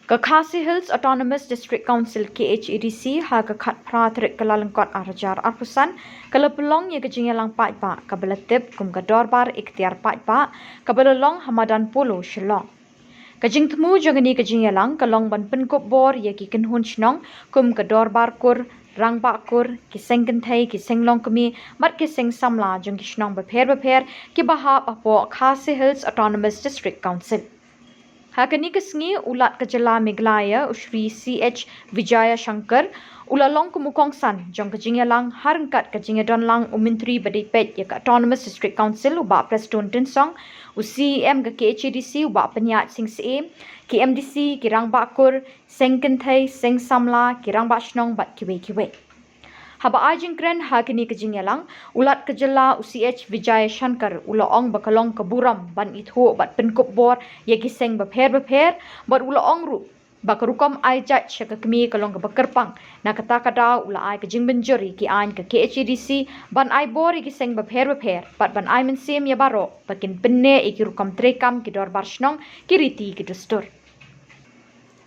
Khasi Hills Autonomous District Council KHEDC ha khat pratrik kalalangkot arajar arpusan kalapulong ye kajingalang pa kabalatip kum kadorbar ikhtiar pa kabalolong Hamadan Polo Shillong. Kajing temu jangani kajingalang kalong ban penkop bor ye ki kenhun shnong kum kadorbar kur rang kur kiseng kenthai kiseng long kami mat kiseng samla jang kishnong beper ki bahap apo Khasi Hills Autonomous District Council. Hakani kesngi ulat kejala Meghalaya Usri CH Vijaya Shankar ulalong kumukong san jong kajingalang harangkat kajingadon lang umintri badipet ya Autonomous District Council uba Preston Tinsong UCM ke KHDC uba penyat sing CA KMDC kirang bakur sengkenthai seng samla kirang bashnong bat kiwe haba ajingkren hakini kejingalang ulat kejala UCH Vijaya Shankar ulaong bakalong kaburam ban ithu bat penkop bor yagi seng beper bat ulaong ru bakarukom ai jat shakakmi kalong bakerpang na kata ula ai kejing benjuri ki ain ke KHDC ban ai bor yagi seng beper bat ban ai mensim ya baro bakin penne ikirukom trekam ki dor barshnong kiriti ki dustur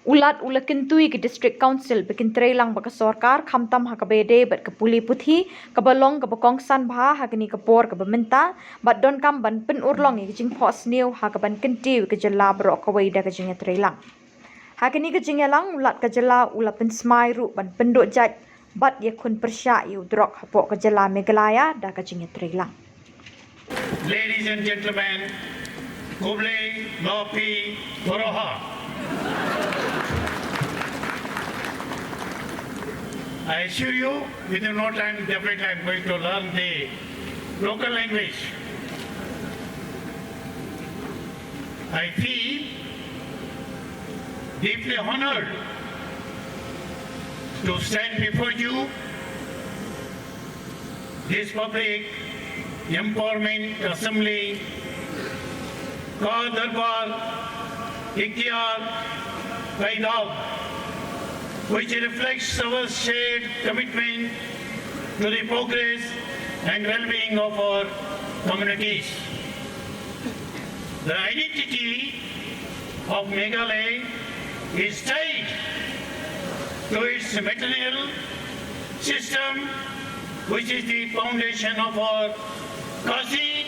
ulat ula kentui ke district council bikin trelang baka sorkar khamtam hakabede bat kapuli puthi kabalong kabakong san bha hakini kapor kabamenta bat don kam ban pen urlong ye jing phos new hakaban kentiu ke jala bro kawai da ke jing trelang hakini ke jing lang ulat ke jala ula pen smai ru ban penduk jat bat ye kun persya yu drok hapok ke jala Meghalaya da ke jing trelang. Ladies and gentlemen, Kuble Lopi Toroha. I assure you, within no time, definitely I am going to learn the local language. I feel deeply honored to stand before you, this public empowerment assembly, Ka Darbar Ikhtiar Qaidab, which reflects our shared commitment to the progress and well-being of our communities. The identity of Meghalaya is tied to its material system, which is the foundation of our Khasi,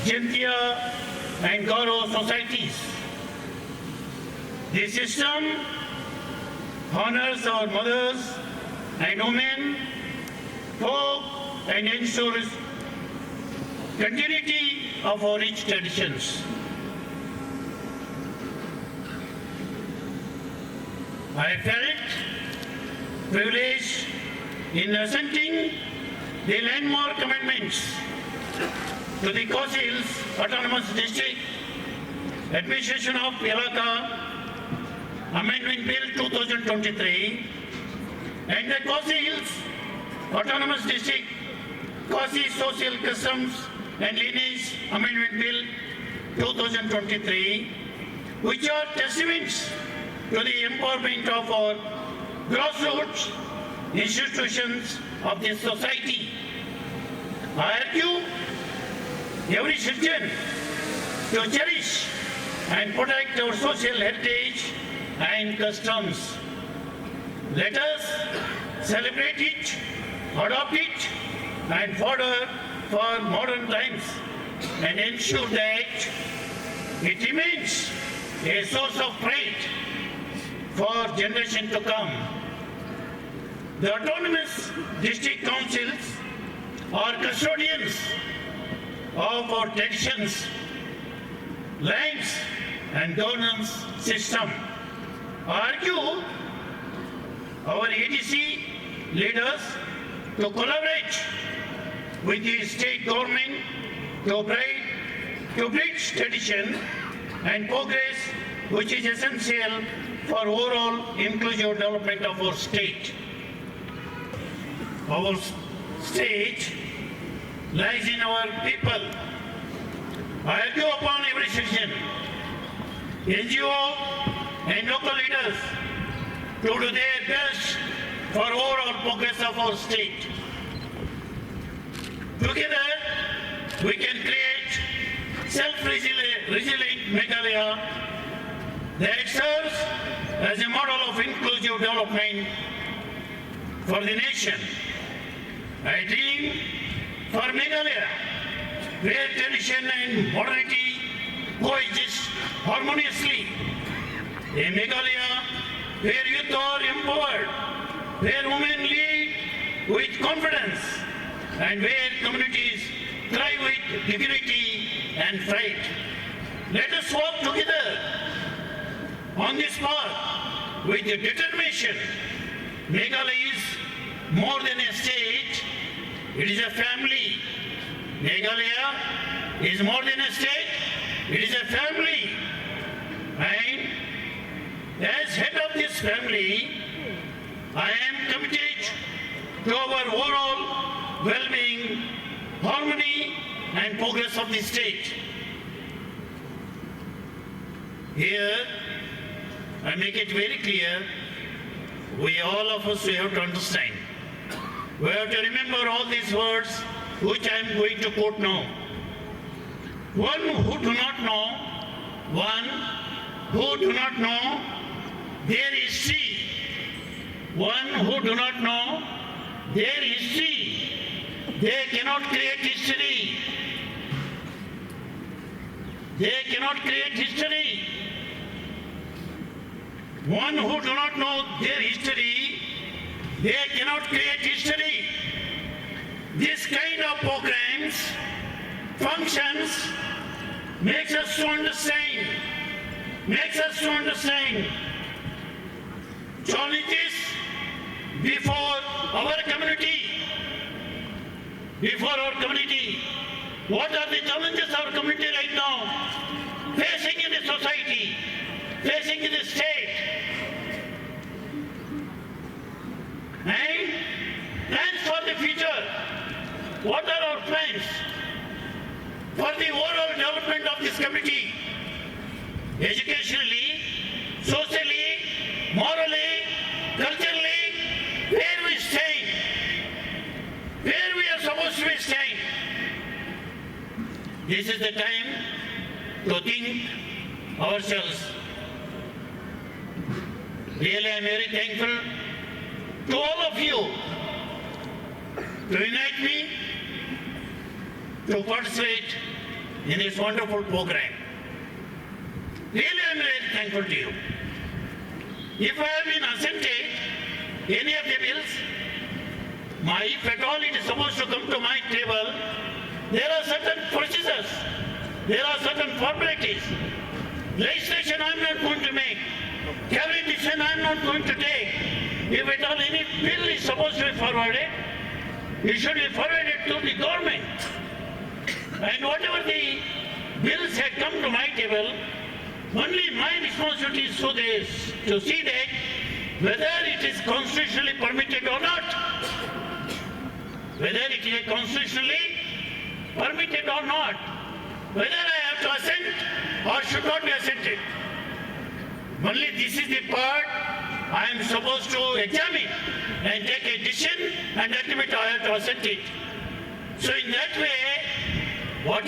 Jaintia and Garo societies. This system honors our mothers and women, folk, and ensures continuity of our rich traditions. I felt privileged in assenting the landmark amendments to the Khasi Hills Autonomous District Administration of Yelaka Amendment Bill 2023 and the Khasi Hills Autonomous District Khasi Social Customs and Lineage Amendment Bill 2023, which are testaments to the empowerment of our grassroots institutions of this society. I urge every citizen to cherish and protect our social heritage and customs. Let us celebrate it, adopt it, and further for modern times and ensure that it remains a source of pride for generations to come. The autonomous district councils are custodians of our traditions, lands, and governance system. I urge our ADC leaders to collaborate with the state government to bridge tradition and progress, which is essential for overall inclusive development of our state. Our state lies in our people. I urge upon every citizen, NGO, and local leaders to do their best for overall progress of our state. Together, we can create self-resilient Meghalaya that serves as a model of inclusive development for the nation. I dream for Meghalaya, where tradition and modernity coexist harmoniously. A Meghalaya where youth are empowered, where women lead with confidence, and where communities thrive with dignity and pride. Let us walk together on this path with determination. Meghalaya is more than a state, it is a family. Meghalaya is more than a state, it is a family. And as head of this family, I am committed to our overall well-being, harmony and progress of the state. Here, I make it very clear, we all of us, we have to understand. We have to remember all these words which I am going to quote now. One who do not know their history. One who do not know their history. They cannot create history. They cannot create history. One who do not know their history, they cannot create history. This kind of programs, functions, makes us to understand challenges before our community. What are the challenges our community right now facing in the society, facing in the state? And plans for the future. What are our plans for the overall development of this community? Educationally, socially, morally, culturally, where we stand, where we are supposed to be stand. This is the time to think ourselves. Really, I am very thankful to all of you to unite me to participate in this wonderful program. Really, I am very thankful to you. If I have been assented any of the bills, if at all it is supposed to come to my table, there are certain procedures, there are certain formalities. Legislation I am not going to make, cabinet decision I am not going to take. If at all any bill is supposed to be forwarded, it should be forwarded to the government. And whatever the bills have come to my table, only my responsibility is to see that whether it is constitutionally permitted or not. Whether it is constitutionally permitted or not. Whether I have to assent or should not be assented. Only this is the part I am supposed to examine and take a decision, and ultimately I have to assent it. So in that way, what